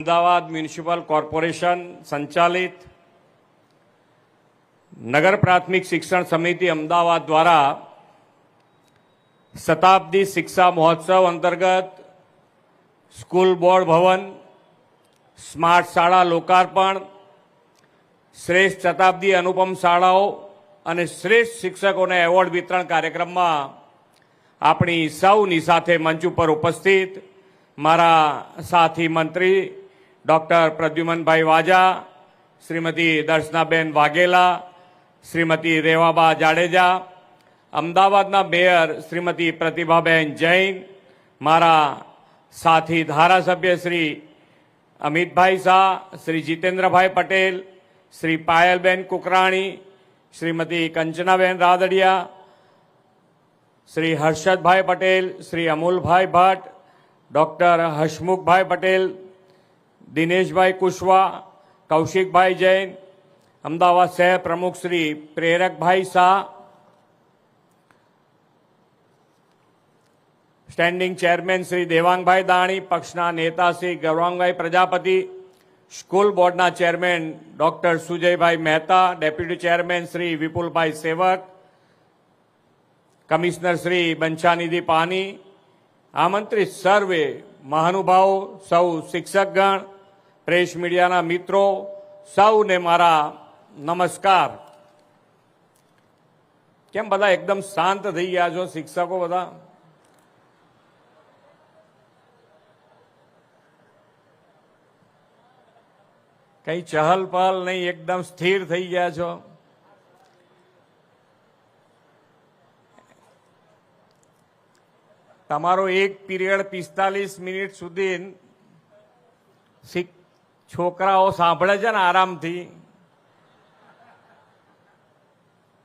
Ahmedabad municipal corporation સંચાલિત નગર પ્રાથમિક શિક્ષણ સમિતિ અમદાવાદ દ્વારા શતાબ્દી શિક્ષા મહોત્સવ અંતર્ગત સ્કૂલ બોર્ડ ભવન, સ્માર્ટ શાળા લોકાર્પણ, શ્રેષ્ઠ શતાબ્દી અનુપમ શાળાઓ અને શ્રેષ્ઠ શિક્ષકોને એવોર્ડ વિતરણ કાર્યક્રમમાં આપણી સૌની સાથે મંચ ઉપર ઉપસ્થિત મારા સાથી મંત્રી ડૉક્ટર પ્રદ્યુમનભાઈ વાજા, શ્રીમતી દર્શનાબેન વાઘેલા, શ્રીમતી રેવાબા જાડેજા, અમદાવાદના મેયર શ્રીમતી પ્રતિભાબેન જૈન, મારા સાથી ધારાસભ્ય શ્રી અમિતભાઈ શાહ, શ્રી જીતેન્દ્રભાઈ પટેલ, શ્રી પાયલબેન કુકરાણી, શ્રીમતી કંચનાબેન રાદડિયા, શ્રી હર્ષદભાઈ પટેલ, શ્રી અમૂલભાઈ ભટ્ટ, ડૉક્ટર હસમુખભાઈ પટેલ, દિનેશભાઈ કુશવા, કૌશિકભાઈ જૈન, અમદાવાદ શહેર પ્રમુખ શ્રી પ્રેરકભાઈ શાહ, સ્ટેન્ડિંગ ચેરમેન શ્રી દેવાંગભાઈ દાણી, પક્ષના નેતા શ્રી ગૌરાંગભાઈ પ્રજાપતિ, સ્કૂલ બોર્ડના chairman doctor Sujaybhai Mehta, deputy chairman Shri વિપુલભાઈ સેવક, કમિશનર શ્રી બંછાનિધિ પાની, આમંત્રિત સર્વે મહાનુભાવો, સૌ શિક્ષકગણ, પ્રેસ મીડિયાના મિત્રો, સૌને મારા નમસ્કાર. કેમ બધા એકદમ શાંત થઈ ગયા છો શિક્ષકો બધા? કઈ ચહલ પહલ નહીં, એકદમ સ્થિર થઈ ગયા છો? તમારો એક પીરિયડ 45 મિનિટ સુધી છોકરાઓ સાંભળે છે ને આરામથી,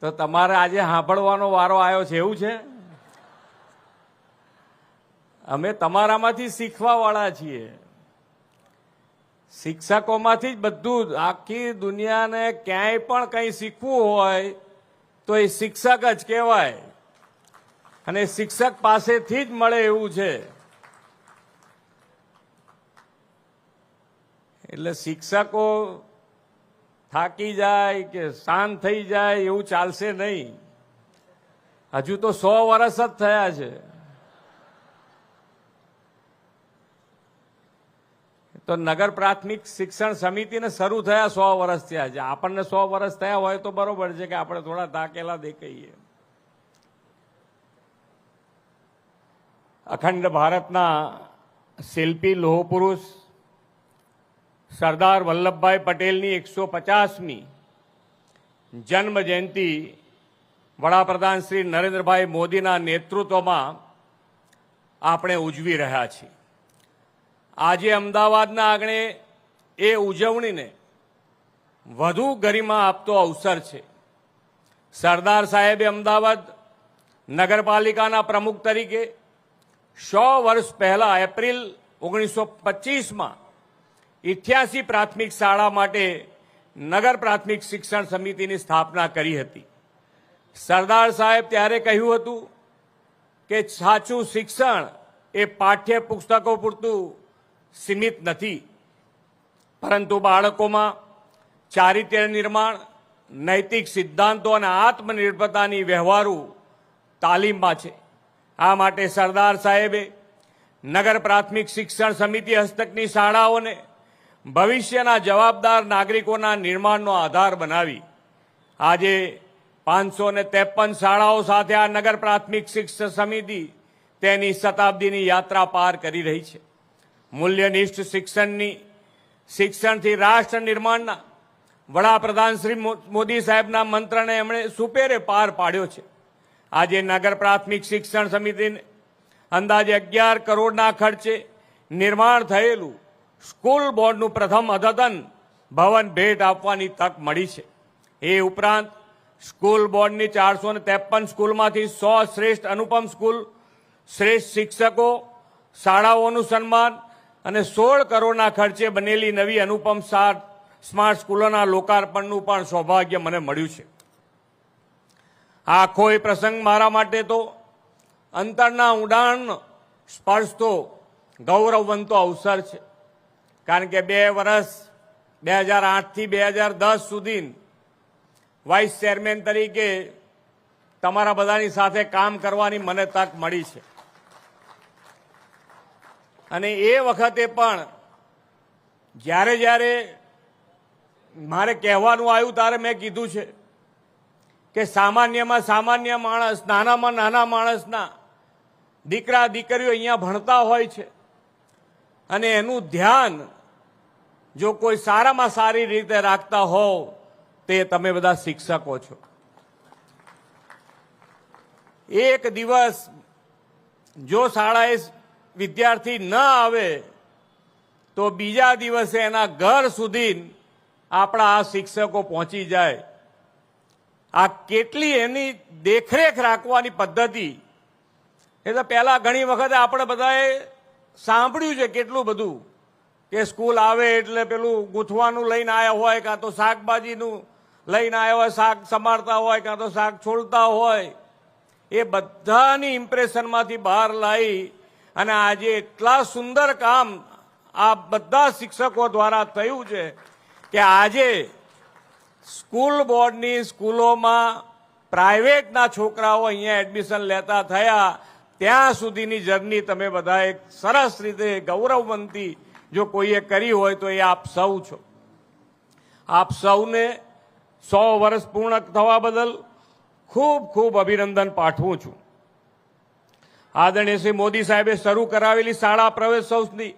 તો તમારે આજે સાંભળવાનો વારો આવ્યો છે એવું છે? અમે તમારામાંથી શીખવા વાળા છીએ. શિક્ષકોમાંથી જ બધું, આખી દુનિયાને ક્યાંય પણ કંઈ શીખવું હોય તો એ શિક્ષક જ કહેવાય અને શિક્ષક પાસેથી જ મળે એવું છે. એટલે શિક્ષકો થાકી જાય કે શાંત થઈ જાય એવું ચાલશે નહીં. હજુ તો 100 વર્ષ જ થયા છે. તો નગર પ્રાથમિક શિક્ષણ સમિતિને શરૂ થયા 100 વર્ષ થયા છે. આપણને 100 વર્ષ થયા હોય તો બરોબર છે કે આપણે થોડા થાકેલા દેખાઈએ. અખંડ ભારતના શિલ્પી લોહ પુરુષ સરદાર વલ્લભભાઈ પટેલની 150મી જન્મ જયંતિ વડાપ્રધાન શ્રી નરેન્દ્રભાઈ મોદીના નેતૃત્વમાં આપણે ઉજવી રહ્યા છીએ. આજે અમદાવાદના આંગણે એ ઉજવણીને વધુ ગરિમા આપતો અવસર છે. સરદાર સાહેબે અમદાવાદ નગરપાલિકાના પ્રમુખ તરીકે 100 વર્ષ પહેલા એપ્રિલ 1925માં 88 પ્રાથમિક શાળા માટે નગર પ્રાથમિક શિક્ષણ સમિતિની સ્થાપના કરી હતી. સરદાર સાહેબ ત્યારે કહ્યું હતું કે સાચું શિક્ષણ એ પાઠ્ય પુસ્તકો પૂરતું સીમિત નથી, પરંતુ બાળકોમાં ચારિત્ર્ય નિર્માણ, નૈતિક સિદ્ધાંતો અને આત્મનિર્ભરતાની વ્યવહારુ તાલીમમાં છે. આ માટે સરદાર સાહેબે નગર પ્રાથમિક શિક્ષણ સમિતિ હસ્તકની શાળાઓને ભવિષ્યના જવાબદાર નાગરિકોના નિર્માણનો આધાર બનાવી આજે 553 શાળાઓ સાથે આ નગર પ્રાથમિક શિક્ષણ સમિતિ તેની શતાબ્દીની યાત્રા પાર કરી રહી છે. મૂલ્યનિષ્ઠ શિક્ષણથી રાષ્ટ્ર નિર્માણના વડાપ્રધાન શ્રી મોદી સાહેબના મંત્રને એમણે સુપેરે પાર પાડ્યો છે. આજે નગર પ્રાથમિક શિક્ષણ સમિતિને અંદાજે 11 કરોડના ખર્ચે નિર્માણ થયેલું સ્કૂલ બોર્ડનું પ્રથમ અદ્યતન ભવન ભેટ આપવાની તક મળી છે. એ ઉપરાંત સ્કૂલ બોર્ડની 453 સ્કૂલમાંથી 100 શ્રેષ્ઠ અનુપમ સ્કૂલ, શ્રેષ્ઠ શિક્ષકો, શાળાઓનું સન્માન અને 16 કરોડના ખર્ચે બનેલી નવી અનુપમ સ્માર્ટ સ્કૂલોના લોકાર્પણનું પણ સૌભાગ્ય મને મળ્યું છે. આખો એ પ્રસંગ મારા માટે તો અંતરના ઊંડાણ સ્પર્શતો ગૌરવવંતો અવસર છે. કારણ કે 2 વર્ષ 2008થી 2010 સુધી વાઇસ ચેરમેન તરીકે તમારા બધાની સાથે કામ કરવાની મને તક મળી છે અને એ વખતે પણ જ્યારે જ્યારે મારે કહેવાનું આવ્યું ત્યારે મેં કીધું છે કે સામાન્યમાં સામાન્ય માણસ, નાનામાં નાના માણસના દીકરા દીકરીઓ અહીંયા ભણતા હોય છે અને એનું ધ્યાન જો કોઈ સારામાં સારી રીતે રાખતા હોવ તે તમે બધા શિક્ષકો છો. એક દિવસ જો શાળાએ વિદ્યાર્થી ન આવે તો બીજા દિવસે એના ઘર સુધી આપણા આ શિક્ષકો પહોંચી જાય. આ કેટલી એની દેખરેખ રાખવાની પદ્ધતિ, એ તો પહેલા ઘણી વખતે આપણે બધાએ સાંભળ્યું છે કેટલું બધું કે સ્કૂલ આવે એટલે પેલું ગૂંથવાનું લઈને આવ્યા હોય, કાં તો શાકભાજીનું લઈને આવ્યા હોય, શાક સમારતા હોય, કાં તો શાક છોડતા હોય. એ બધાની ઇમ્પ્રેશનમાંથી બહાર લાવી અને આજે એટલા સુંદર કામ આ બધા શિક્ષકો દ્વારા થયું છે કે આજે સ્કૂલ બોર્ડની સ્કૂલોમાં પ્રાઇવેટના છોકરાઓ અહીંયા એડમિશન લેતા થયા ત્યાં સુધીની જર્ની તમે બધા એક સરસ રીતે ગૌરવવંતી જો કોઈએ કરી હોય તો એ આપ સૌ છો. આપ સૌને 100 વર્ષ પૂર્ણ થવા બદલ ખૂબ ખૂબ અભિનંદન પાઠવું છું. આદરણીય શ્રી મોદી સાહેબે શરૂ કરાવેલી શાળા પ્રવેશોત્સવની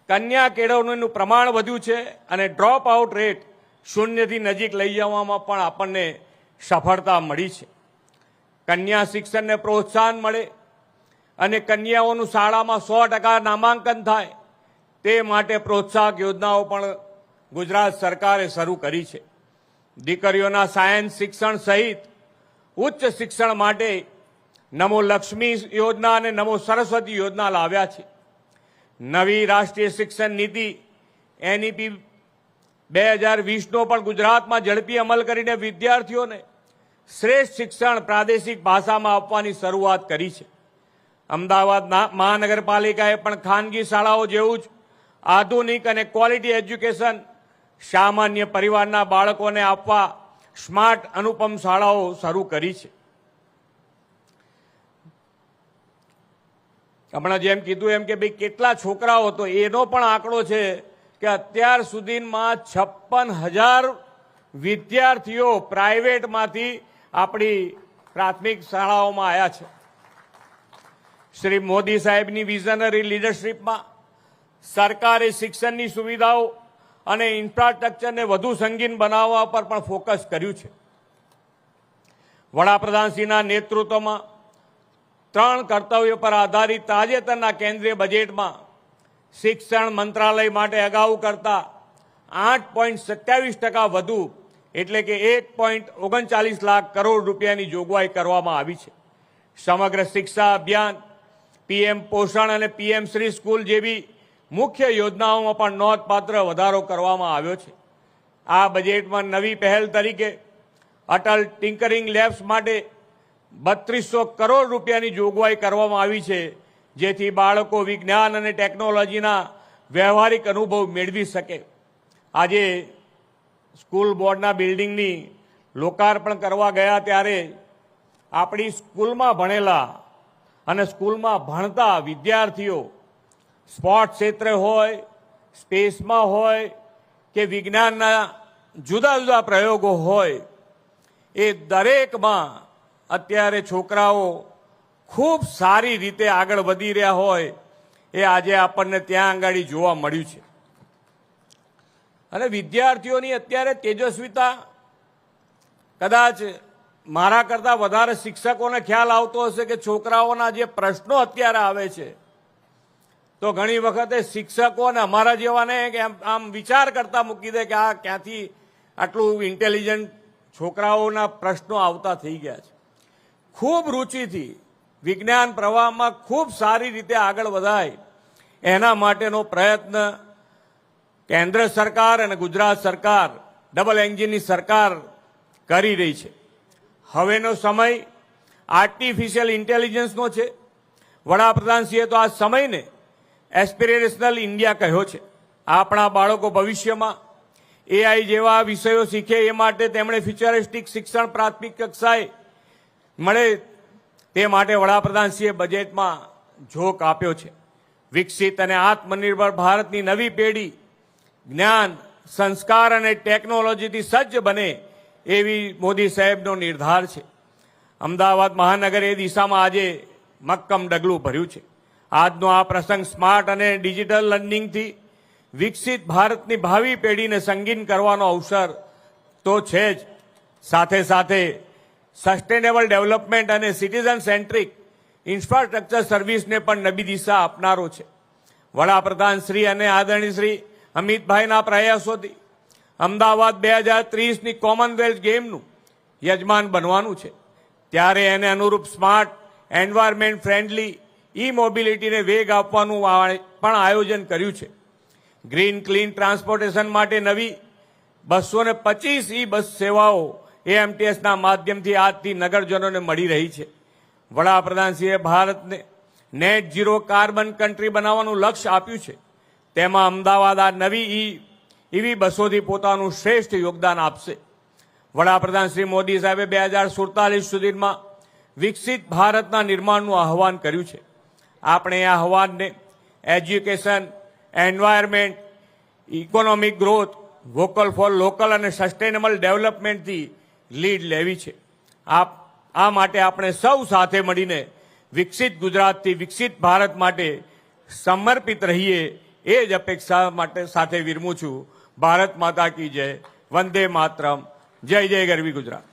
કન્યા કેળવણીનું પ્રમાણ વધ્યું છે અને ડ્રોપ આઉટ રેટ શૂન્યથી નજીક લઈ જવામાં પણ આપણને સફળતા મળી છે. કન્યા શિક્ષણને પ્રોત્સાહન મળે અને કન્યાઓનું શાળામાં 100% નામાંકન થાય તે માટે પ્રોત્સાહક યોજનાઓ પણ ગુજરાત સરકારે શરૂ કરી છે. દીકરીઓના સાયન્સ શિક્ષણ સહિત ઉચ્ચ શિક્ષણ માટે નમો લક્ષ્મી યોજના અને નમો સરસ્વતી યોજના લાવ્યા છે. નવી રાષ્ટ્રીય શિક્ષણ નીતિ NEP 2020નો પણ ગુજરાતમાં ઝડપી અમલ કરીને વિદ્યાર્થીઓને શ્રેષ્ઠ શિક્ષણ પ્રાદેશિક ભાષામાં આપવાની શરૂઆત કરી છે. અમદાવાદ મહાનગરપાલિકાએ પણ ખાનગી શાળાઓ જેવું જ આધુનિક અને ક્વોલિટી એજ્યુકેશન સામાન્ય પરિવારના બાળકોને આપવા સ્માર્ટ અનુપમ શાળાઓ શરૂ કરી છે. હમણાં જેમ કીધું એમ કે ભાઈ કેટલા છોકરાઓ, તો એનો પણ આંકડો છે કે અત્યાર સુધીમાં 56,000 વિદ્યાર્થીઓ પ્રાઇવેટમાંથી આપણી પ્રાથમિક શાળાઓમાં આવ્યા છે. શ્રી મોદી સાહેબની વિઝનરી લીડરશીપમાં સરકારે શિક્ષણની સુવિધાઓ અને ઇન્ફ્રાસ્ટ્રક્ચરને વધુ સંગીન બનાવવા પર પણ ફોકસ કર્યું છે. વડાપ્રધાનશ્રીના નેતૃત્વમાં 3 કર્તવ્યો પર આધારિત તાજેતરના કેન્દ્રીય બજેટમાં શિક્ષણ મંત્રાલય માટે અગાઉ કરતા 8.27% વધુ એટલે કે 1.39 લાખ કરોડ રૂપિયાની જોગવાઈ કરવામાં આવી છે. સમગ્ર શિક્ષા અભિયાન, PM પોષણ અને PM શ્રી સ્કૂલ જેવી મુખ્ય યોજનાઓમાં પણ નોંધપાત્ર વધારો કરવામાં આવ્યો છે. આ બજેટમાં નવી પહેલ તરીકે અટલ ટિંકરિંગ લેબ્સ માટે 3200 કરોડ રૂપિયાની જોગવાઈ કરવામાં આવી છે, જેથી બાળકો વિજ્ઞાન અને ટેકનોલોજીના વ્યવહારિક અનુભવ મેળવી શકે. આજે સ્કૂલ બોર્ડના બિલ્ડિંગની લોકાર્પણ કરવા ગયા ત્યારે આપણી સ્કૂલમાં ભણેલા અને સ્કૂલમાં ભણતા વિદ્યાર્થીઓ સ્પોર્ટ્સ ક્ષેત્રે હોય, સ્પેસમાં હોય કે વિજ્ઞાનના જુદા જુદા પ્રયોગો હોય, એ દરેકમાં અત્યારે છોકરાઓ ખૂબ સારી રીતે આગળ વધી રહ્યા હોય એ આજે આપણને ત્યાં આગળ જોવા મળ્યું છે. અને વિદ્યાર્થીઓની અત્યારે તેજસ્વીતા કદાચ મારા કરતાં વધારે શિક્ષકોને ખ્યાલ આવતો હશે કે છોકરાઓના જે પ્રશ્નો અત્યારે આવે છે તો ઘણી વખતે શિક્ષકો અને અમારા જેવાને આમ વિચાર કરતા મૂકી દે કે આ ક્યાંથી આટલું ઇન્ટેલિજન્ટ છોકરાઓના પ્રશ્નો આવતા થઈ ગયા છે. ખૂબ રુચિથી વિજ્ઞાન પ્રવાહમાં ખૂબ સારી રીતે આગળ વધાય એના માટેનો પ્રયત્ન કેન્દ્ર સરકાર અને ગુજરાત સરકાર ડબલ એન્જિનની સરકાર કરી રહી છે. હવેનો સમય આર્ટિફિશિયલ ઇન્ટેલિજન્સનો છે. વડાપ્રધાનશ્રીએ તો આ સમયને એસ્પિરેશનલ ઇન્ડિયા કહ્યો છે. આપણા બાળકો ભવિષ્યમાં એઆઈ જેવા વિષયો શીખે એ માટે તેમણે ફ્યુચરિસ્ટિક શિક્ષણ પ્રાથમિક કક્ષાએ મળે તે માટે વડાપ્રધાનશ્રીએ બજેટમાં ઝોક આપ્યો છે. વિકસિત અને આત્મનિર્ભર ભારતની નવી પેઢી જ્ઞાન, સંસ્કાર અને ટેકનોલોજીથી સજ્જ બને એવી મોદી સાહેબનો નિર્ધાર છે. અમદાવાદ મહાનગર એ દિશામાં આજે મક્કમ ડગલું ભર્યું છે. આજનો આ પ્રસંગ સ્માર્ટ અને ડિજિટલ લર્નિંગથી વિકસિત ભારતની ભાવિ પેઢીને સંગીન કરવાનો અવસર તો છે જ, સાથે સાથે સસ્ટેનેબલ ડેવલપમેન્ટ અને સિટીઝન સેન્ટ્રિક ઇન્ફ્રાસ્ટ્રક્ચર સર્વિસને પણ નવી દિશા આપનારો છે. વડાપ્રધાન શ્રી અને આદરણીય શ્રી અમિતભાઈના પ્રયાસોથી અમદાવાદ 2030ની કોમનવેલ્થ ગેમનું યજમાન બનવાનું છે. ત્યારે એને અનુરૂપ સ્માર્ટ, એન્વાયરમેન્ટ ફ્રેન્ડલી ઈ મોબિલિટીને વેગ આપવાનું પણ આયોજન કર્યું છે. ગ્રીન ક્લીન ટ્રાન્સપોર્ટેશન માટે નવી 225 ઈ બસ સેવાઓ એએમટીએસના માધ્યમથી આજથી નગરજનોને મળી રહી છે. વડાપ્રધાનશ્રીએ ભારતને નેટ ઝીરો કાર્બન કન્ટ્રી બનાવવાનું લક્ષ્ય આપ્યું છે. તેમાં અમદાવાદ આ નવી ઈવી બસોથી પોતાનું શ્રેષ્ઠ યોગદાન આપશે. વડાપ્રધાન શ્રી મોદી સાહેબે 2047 સુધીમાં વિકસિત ભારતના નિર્માણનું આહવાન કર્યું છે. આપણે આ આહવાનને education, environment, economic growth, vocal for local અને સસ્ટેનેબલ ડેવલપમેન્ટથી લીડ લેવી છે. આ માટે આપણે સૌ સાથે મળીને વિકસિત ગુજરાતથી વિકસિત ભારત માટે સમર્પિત રહીએ એ જ અપેક્ષા માટે સાથે વિરમું છું. ભારત માતા કી જય. વંદે માતરમ. જય જય ગરવી ગુજરાત.